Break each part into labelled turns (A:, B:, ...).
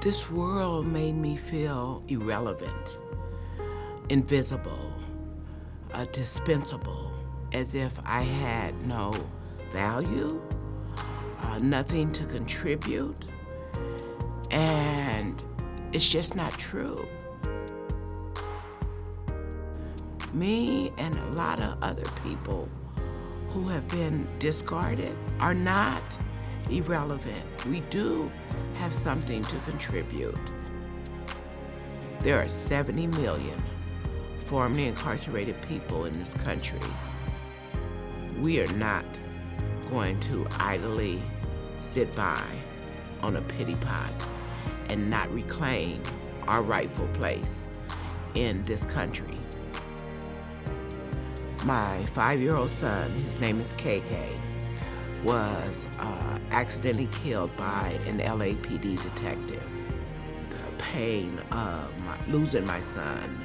A: This world made me feel irrelevant, invisible, dispensable, as if I had no value, nothing to contribute, and it's just not true. Me and a lot of other people who have been discarded are not irrelevant. We do have something to contribute. There are 70 million formerly incarcerated people in this country. We are not going to idly sit by on a pity pot and not reclaim our rightful place in this country. My 5-year-old son, his name is KK, was accidentally killed by an LAPD detective. The pain of losing my son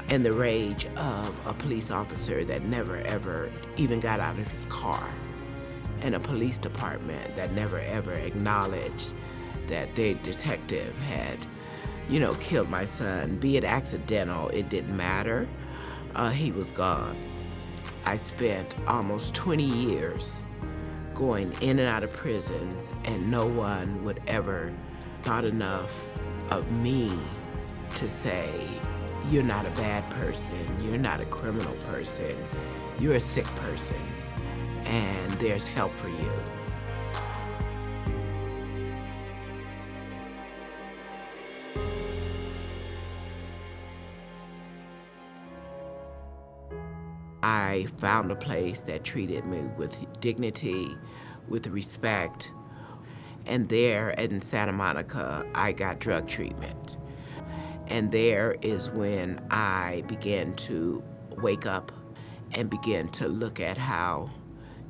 A: and the rage of a police officer that never ever even got out of his car, and a police department that never ever acknowledged that their detective had, killed my son. Be it accidental, it didn't matter. He was gone. I spent almost 20 years going in and out of prisons, and no one would ever thought enough of me to say, you're not a bad person, you're not a criminal person, you're a sick person, and there's help for you. I found a place that treated me with dignity, with respect, and there in Santa Monica, I got drug treatment. And there is when I began to wake up and begin to look at how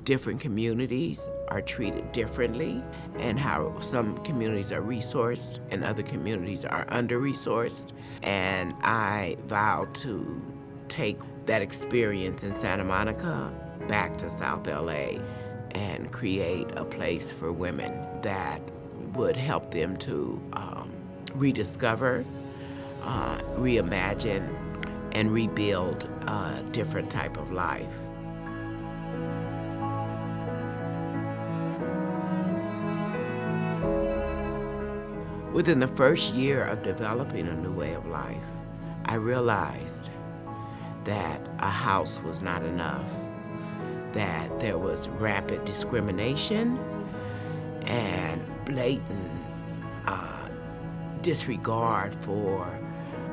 A: different communities are treated differently, and how some communities are resourced and other communities are under-resourced. And I vowed to take that experience in Santa Monica back to South LA and create a place for women that would help them to rediscover, reimagine, and rebuild a different type of life. Within the first year of developing a new way of life, I realized that a house was not enough, that there was rampant discrimination and blatant disregard for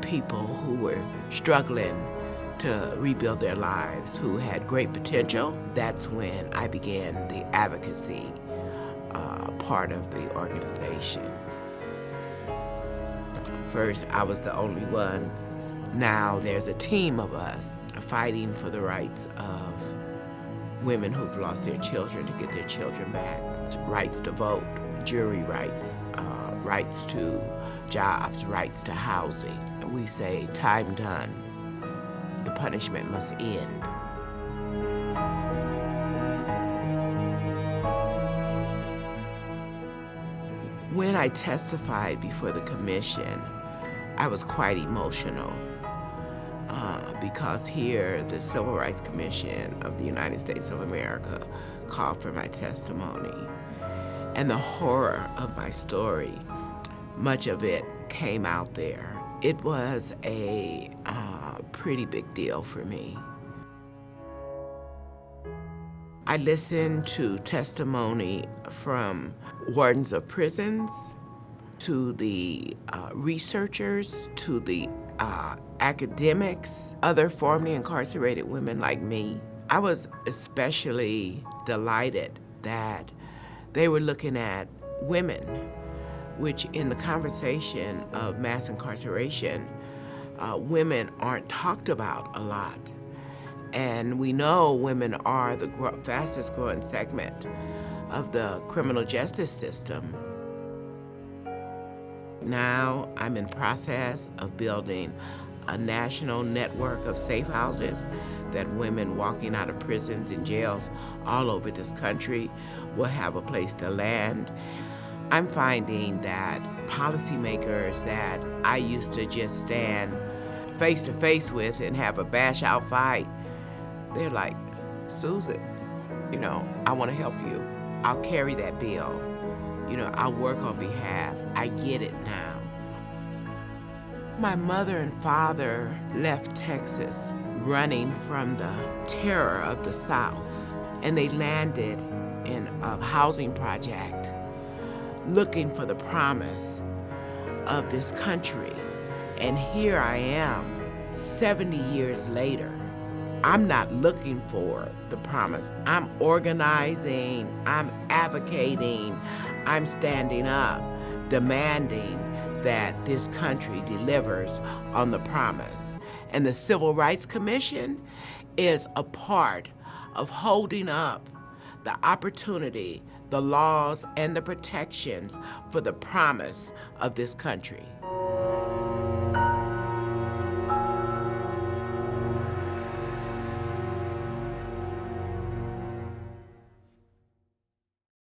A: people who were struggling to rebuild their lives, who had great potential. That's when I began the advocacy part of the organization. First, I was the only one. Now there's a team of us fighting for the rights of women who've lost their children to get their children back, rights to vote, jury rights, rights to jobs, rights to housing. We say, time done. The punishment must end. When I testified before the commission, I was quite emotional. Because here, the Civil Rights Commission of the United States of America called for my testimony. And the horror of my story, much of it came out there. It was a pretty big deal for me. I listened to testimony from wardens of prisons, to the researchers, to the academics, other formerly incarcerated women like me. I was especially delighted that they were looking at women, which in the conversation of mass incarceration, women aren't talked about a lot. And we know women are the fastest growing segment of the criminal justice system. Now I'm in process of building a national network of safe houses that women walking out of prisons and jails all over this country will have a place to land. I'm finding that policymakers that I used to just stand face to face with and have a bash out fight, they're like, Susan, I want to help you. I'll carry that bill. I'll work on behalf. I get it now. My mother and father left Texas running from the terror of the South, and they landed in a housing project looking for the promise of this country. And here I am, 70 years later. I'm not looking for the promise. I'm organizing, I'm advocating, I'm standing up, demanding that this country delivers on the promise. And the Civil Rights Commission is a part of holding up the opportunity, the laws, and the protections for the promise of this country.